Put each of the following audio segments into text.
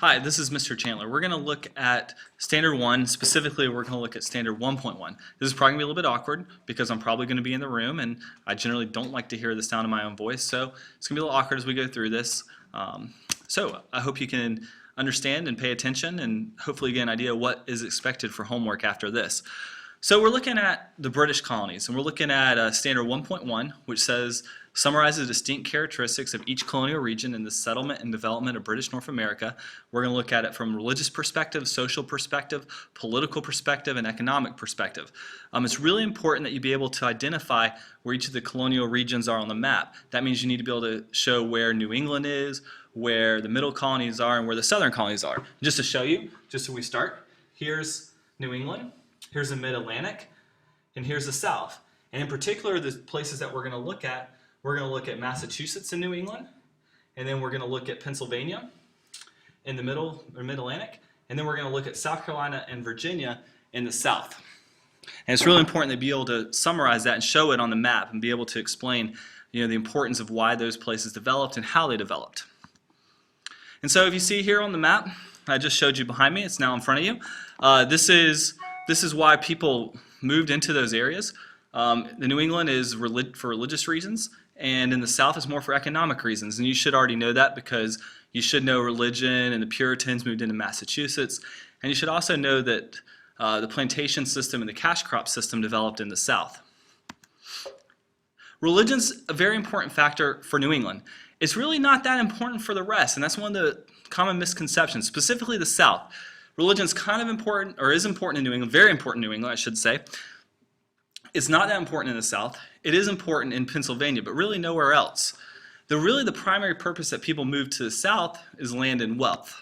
Hi, this is Mr. Chandler. We're going to look at Standard 1. Specifically, we're going to look at Standard 1.1. This is probably going to be a little bit awkward because I'm probably going to be in the room and I generally don't like to hear the sound of my own voice, so it's going to be a little awkward as we go through this. So I hope you can understand and pay attention and hopefully get an idea of what is expected for homework after this. So we're looking at the British colonies, and we're looking at Standard 1.1, which summarizes the distinct characteristics of each colonial region in the settlement and development of British North America. We're going to look at it from a religious perspective, social perspective, political perspective, and economic perspective. It's really important that you be able to identify where each of the colonial regions are on the map. That means you need to be able to show where New England is, where the middle colonies are, and where the southern colonies are. Just to show you, just so we start, here's New England. Here's the Mid-Atlantic, and here's the South. And in particular, the places that we're going to look at Massachusetts in New England, and then we're going to look at Pennsylvania in the middle, or Mid-Atlantic, and then we're going to look at South Carolina and Virginia in the South. And it's really important to be able to summarize that and show it on the map and be able to explain, the importance of why those places developed and how they developed. And so if you see here on the map, I just showed you behind me, it's now in front of you. This is why people moved into those areas. The New England is for religious reasons, and in the South is more for economic reasons. And you should already know that because you should know religion and the Puritans moved into Massachusetts. And you should also know that the plantation system and the cash crop system developed in the South. Religion's a very important factor for New England. It's really not that important for the rest, and that's one of the common misconceptions, specifically the South. Religion's kind of important, or is important in New England, very important in New England, I should say. It's not that important in the South. It is important in Pennsylvania, but really nowhere else. The primary purpose that people move to the South is land and wealth.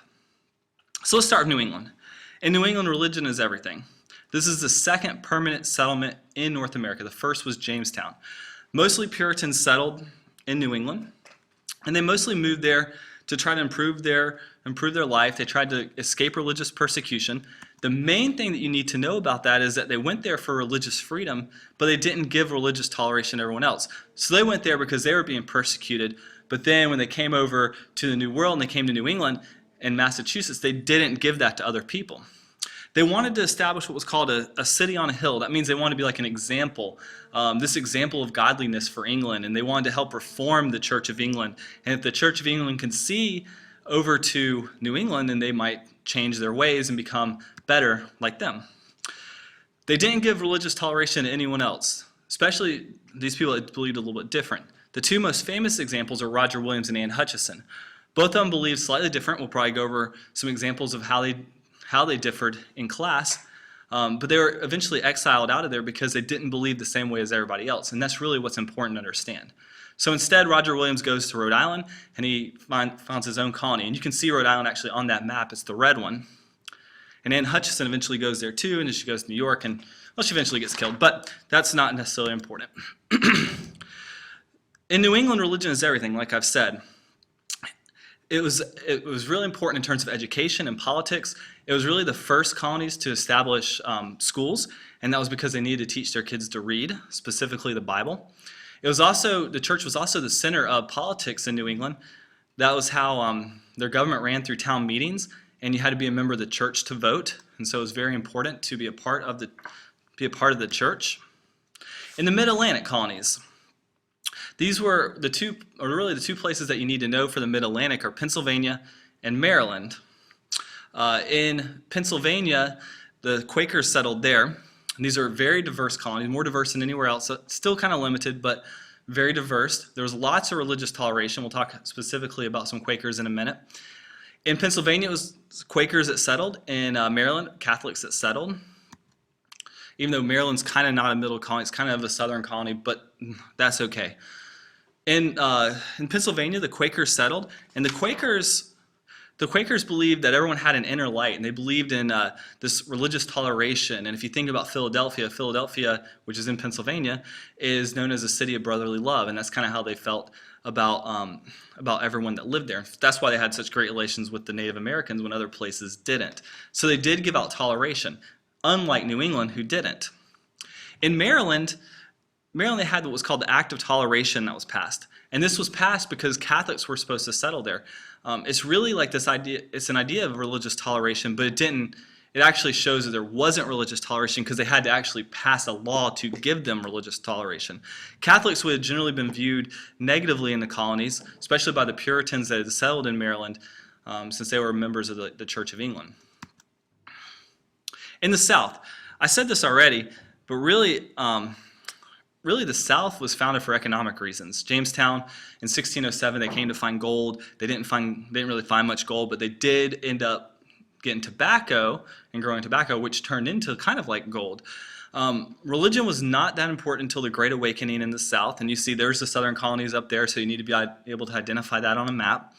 So let's start with New England. In New England, religion is everything. This is the second permanent settlement in North America. The first was Jamestown. Mostly Puritans settled in New England, and they mostly moved there to try to improve their life. They tried to escape religious persecution. The main thing that you need to know about that is that they went there for religious freedom, but they didn't give religious toleration to everyone else. So they went there because they were being persecuted, but then when they came over to the New World and they came to New England and Massachusetts, they didn't give that to other people. They wanted to establish what was called a city on a hill. That means they wanted to be like an example, this example of godliness for England, and they wanted to help reform the Church of England. And if the Church of England can see over to New England, then they might change their ways and become better like them. They didn't give religious toleration to anyone else, especially these people that believed a little bit different. The two most famous examples are Roger Williams and Anne Hutchinson. Both of them believed slightly different. We'll probably go over some examples of how they differed in class, but they were eventually exiled out of there because they didn't believe the same way as everybody else, and that's really what's important to understand. So instead, Roger Williams goes to Rhode Island, and he founds his own colony, and you can see Rhode Island actually on that map. It's the red one. And Anne Hutchinson eventually goes there too, and then she goes to New York, and well, she eventually gets killed, but that's not necessarily important. In New England, religion is everything, like I've said. It was really important in terms of education and politics. It was really the first colonies to establish schools, and that was because they needed to teach their kids to read, specifically the Bible. The church was also the center of politics in New England. That was how their government ran through town meetings, and you had to be a member of the church to vote, and so it was very important to be a part of the church. In the Mid-Atlantic colonies, these were the two places that you need to know for the Mid-Atlantic are Pennsylvania and Maryland. In Pennsylvania, the Quakers settled there. And these are very diverse colonies, more diverse than anywhere else. So still kind of limited, but very diverse. There was lots of religious toleration. We'll talk specifically about some Quakers in a minute. In Pennsylvania, it was Quakers that settled. In Maryland, Catholics that settled. Even though Maryland's kind of not a middle colony, it's kind of a southern colony, but that's okay. In Pennsylvania, the Quakers settled, and the Quakers believed that everyone had an inner light, and they believed in this religious toleration. And if you think about Philadelphia, which is in Pennsylvania, is known as a city of brotherly love, and that's kind of how they felt about everyone that lived there. That's why they had such great relations with the Native Americans when other places didn't. So they did give out toleration, unlike New England, who didn't. In Maryland, they had what was called the Act of Toleration that was passed. And this was passed because Catholics were supposed to settle there. It's really like this idea, it's an idea of religious toleration, but it actually shows that there wasn't religious toleration because they had to actually pass a law to give them religious toleration. Catholics would have generally been viewed negatively in the colonies, especially by the Puritans that had settled in Maryland, since they were members of the Church of England. In the South, I said this already, but really the South was founded for economic reasons. Jamestown in 1607, they came to find gold. They didn't really find much gold, but they did end up getting tobacco and growing tobacco, which turned into kind of like gold. Religion was not that important until the Great Awakening in the South, and you see there's the southern colonies up there, so you need to be able to identify that on a map.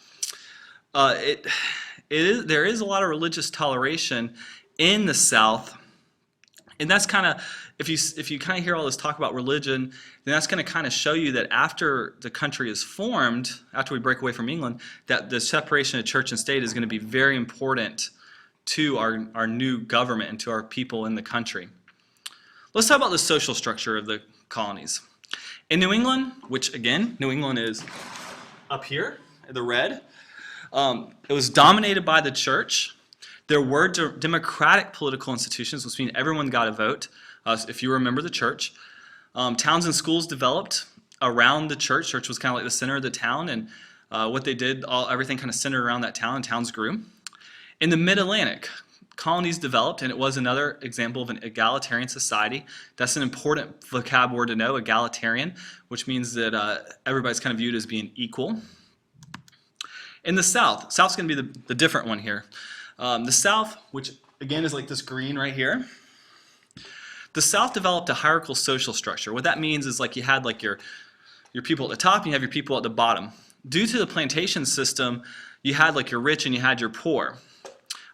There is a lot of religious toleration in the South, and that's kind of, if you kind of hear all this talk about religion, then that's going to kind of show you that after the country is formed, after we break away from England, that the separation of church and state is going to be very important to our new government and to our people in the country. Let's talk about the social structure of the colonies. In New England, which again, New England is up here, the red, it was dominated by the church. There were democratic political institutions, which means everyone got a vote, if you remember the church. Towns and schools developed around the church. Church was kind of like the center of the town, and what they did, everything kind of centered around that town, and towns grew. In the Mid-Atlantic, colonies developed, and it was another example of an egalitarian society. That's an important vocab word to know, egalitarian, which means that everybody's kind of viewed as being equal. In the South's going to be the different one here. The South, which again is like this green right here, the South developed a hierarchical social structure. What that means is like you had like your people at the top and you have your people at the bottom. Due to the plantation system, you had like your rich and you had your poor.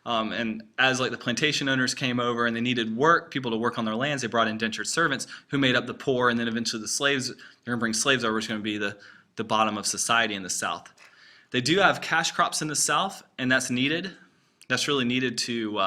And as like the plantation owners came over and they needed people to work on their lands, they brought indentured servants who made up the poor, and then eventually the slaves, they're going to bring slaves over, which is going to be the bottom of society in the South. They do have cash crops in the South, and that's needed. That's really needed to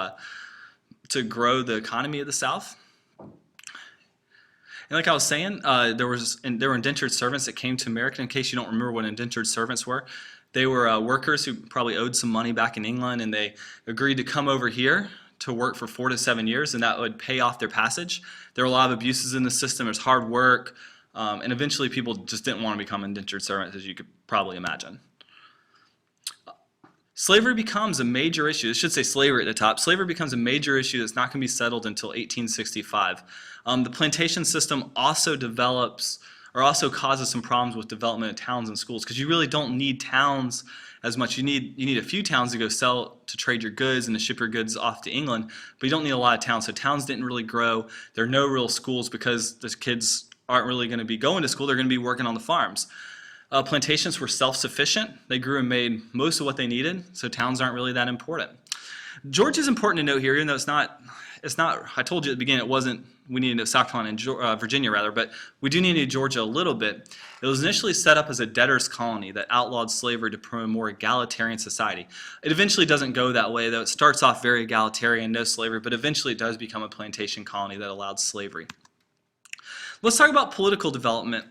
grow the economy of the South. And like I was saying, there were indentured servants that came to America. In case you don't remember what indentured servants were, they were workers who probably owed some money back in England, and they agreed to come over here to work for 4 to 7 years, and that would pay off their passage. There were a lot of abuses in the system. There's hard work, and eventually people just didn't want to become indentured servants, as you could probably imagine. Slavery becomes a major issue. It should say slavery at the top. Slavery becomes a major issue that's not going to be settled until 1865. The plantation system also causes some problems with development of towns and schools, because you really don't need towns as much. You need a few towns to go to trade your goods and to ship your goods off to England, but you don't need a lot of towns. So towns didn't really grow. There are no real schools because the kids aren't really going to be going to school. They're going to be working on the farms. Plantations were self-sufficient. They grew and made most of what they needed, so towns aren't really that important. Georgia is important to note here, even though it's not, I told you at the beginning we needed South Carolina and Virginia rather, but we do need Georgia a little bit. It was initially set up as a debtor's colony that outlawed slavery to promote a more egalitarian society. It eventually doesn't go that way, though. It starts off very egalitarian, no slavery, but eventually it does become a plantation colony that allowed slavery. Let's talk about political development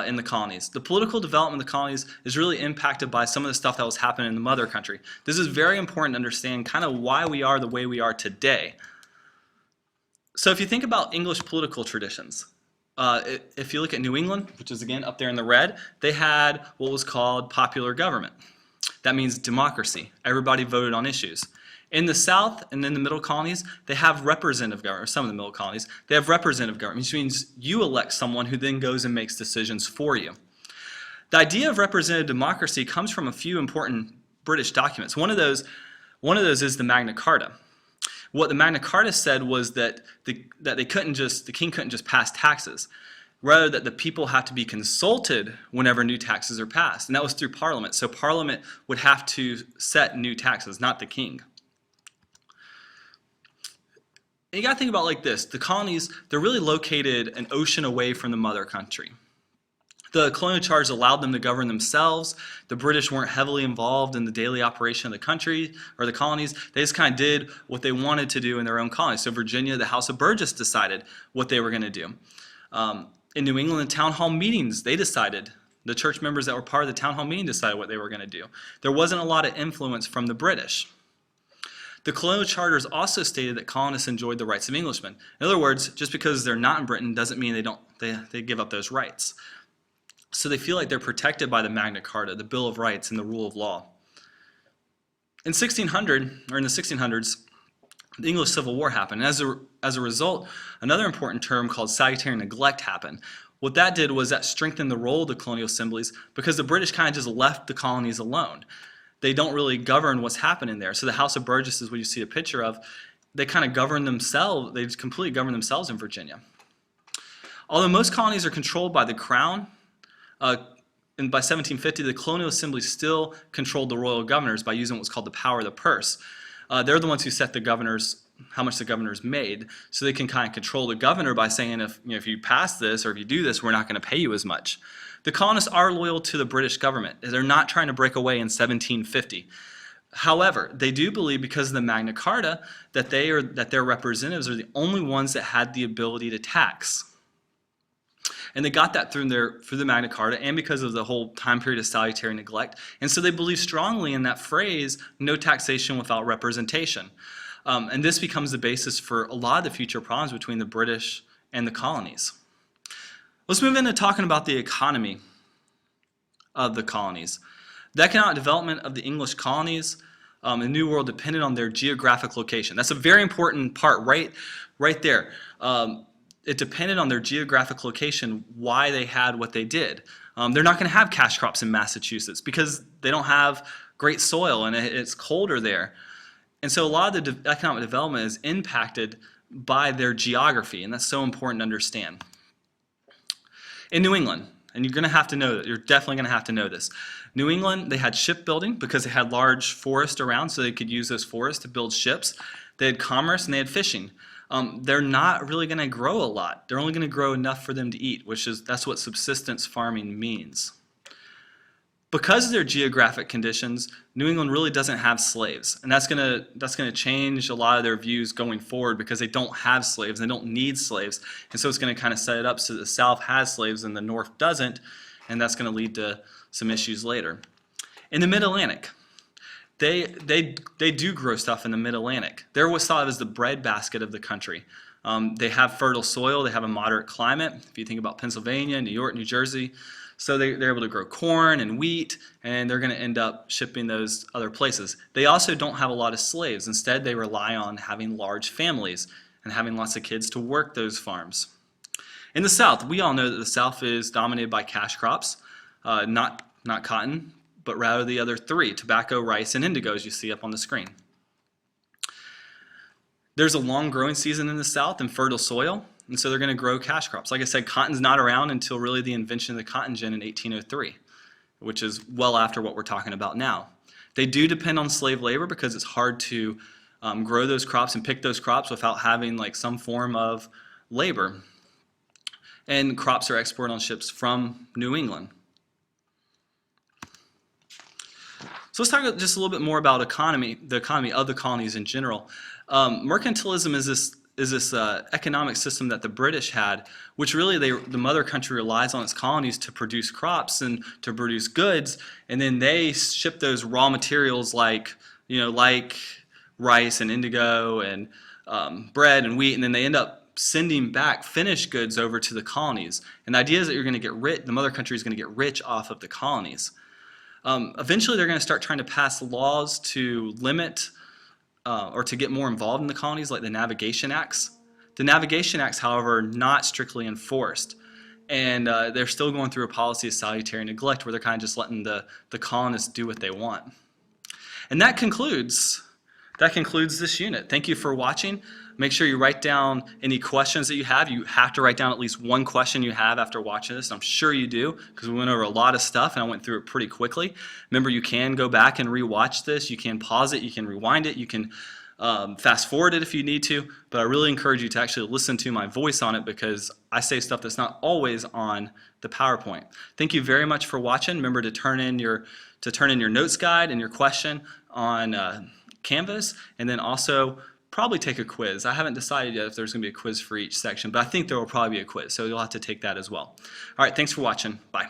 in the colonies. The political development of the colonies is really impacted by some of the stuff that was happening in the mother country. This is very important to understand kind of why we are the way we are today. So if you think about English political traditions, if you look at New England, which is again up there in the red, they had what was called popular government. That means democracy. Everybody voted on issues. In the South and in the middle colonies, they have representative government, or some of the middle colonies, they have representative government, which means you elect someone who then goes and makes decisions for you. The idea of representative democracy comes from a few important British documents. One of those is the Magna Carta. What the Magna Carta said was that the king couldn't just pass taxes. Rather, that the people have to be consulted whenever new taxes are passed. And that was through Parliament. So Parliament would have to set new taxes, not the king. And you got to think about it like this. The colonies, they're really located an ocean away from the mother country. The colonial charters allowed them to govern themselves. The British weren't heavily involved in the daily operation of the country or the colonies. They just kind of did what they wanted to do in their own colonies. So Virginia, the House of Burgess decided what they were going to do. In New England, the town hall meetings, they decided The church members that were part of the town hall meeting decided what they were going to do. There wasn't a lot of influence from the British. The colonial charters also stated that colonists enjoyed the rights of Englishmen. In other words, just because they're not in Britain doesn't mean they give up those rights. So they feel like they're protected by the Magna Carta, the Bill of Rights, and the rule of law. In the 1600s, the English Civil War happened. And as a result, another important term called salutary neglect happened. What that did was that strengthened the role of the colonial assemblies because the British kind of just left the colonies alone. They don't really govern what's happening there. So the House of Burgesses, what you see a picture of, they kind of govern themselves. They just completely govern themselves in Virginia. Although most colonies are controlled by the crown, and by 1750, the colonial assembly still controlled the royal governors by using what's called the power of the purse. They're the ones who set the governors, how much the governors made, so they can kind of control the governor by saying, if you pass this or if you do this, we're not going to pay you as much. The colonists are loyal to the British government. They're not trying to break away in 1750. However, they do believe, because of the Magna Carta, that their representatives are the only ones that had the ability to tax. And they got that through the Magna Carta and because of the whole time period of salutary neglect. And so they believe strongly in that phrase, no taxation without representation. And this becomes the basis for a lot of the future problems between the British and the colonies. Let's move into talking about the economy of the colonies. The economic development of the English colonies in the New World depended on their geographic location. That's a very important part right there. It depended on their geographic location why they had what they did. They're not going to have cash crops in Massachusetts because they don't have great soil and it's colder there. And so a lot of the economic development is impacted by their geography, and that's so important to understand. In New England, and you're going to have to know that, you're definitely going to have to know this. New England, they had shipbuilding because they had large forests around, so they could use those forests to build ships. They had commerce and they had fishing. They're not really going to grow a lot. They're only going to grow enough for them to eat, that's what subsistence farming means. Because of their geographic conditions, New England really doesn't have slaves, and that's going to change a lot of their views going forward because they don't have slaves, they don't need slaves, and so it's going to kind of set it up so the South has slaves and the North doesn't, and that's going to lead to some issues later. In the Mid-Atlantic, they do grow stuff in the Mid-Atlantic. They're what's thought of as the breadbasket of the country. They have fertile soil, they have a moderate climate. If you think about Pennsylvania, New York, New Jersey, so they're able to grow corn and wheat, and they're going to end up shipping those other places. They also don't have a lot of slaves. Instead, they rely on having large families and having lots of kids to work those farms. In the South, we all know that the South is dominated by cash crops, not cotton, but rather the other three, tobacco, rice, and indigo, as you see up on the screen. There's a long growing season in the South and fertile soil, and so they're going to grow cash crops. Like I said, cotton's not around until really the invention of the cotton gin in 1803, which is well after what we're talking about now. They do depend on slave labor because it's hard to grow those crops and pick those crops without having like some form of labor. And crops are exported on ships from New England. So let's talk just a little bit more about the economy of the colonies in general. Mercantilism is this economic system that the British had, which really the mother country relies on its colonies to produce crops and to produce goods, and then they ship those raw materials like rice and indigo and bread and wheat, and then they end up sending back finished goods over to the colonies. And the idea is that you're going to get rich, the mother country is going to get rich off of the colonies. Eventually, they're going to start trying to pass laws to limit or to get more involved in the colonies, like the Navigation Acts. The Navigation Acts, however, are not strictly enforced, and they're still going through a policy of salutary neglect where they're kind of just letting the colonists do what they want. And that concludes this unit. Thank you for watching. Make sure you write down any questions that you have. You have to write down at least one question you have after watching this. I'm sure you do because we went over a lot of stuff and I went through it pretty quickly. Remember, you can go back and re-watch this. You can pause it. You can rewind it. You can fast forward it if you need to. But I really encourage you to actually listen to my voice on it because I say stuff that's not always on the PowerPoint. Thank you very much for watching. Remember to turn in your notes guide and your question on Canvas, and then also probably take a quiz. I haven't decided yet if there's going to be a quiz for each section, but I think there will probably be a quiz, so you'll have to take that as well. All right, thanks for watching. Bye.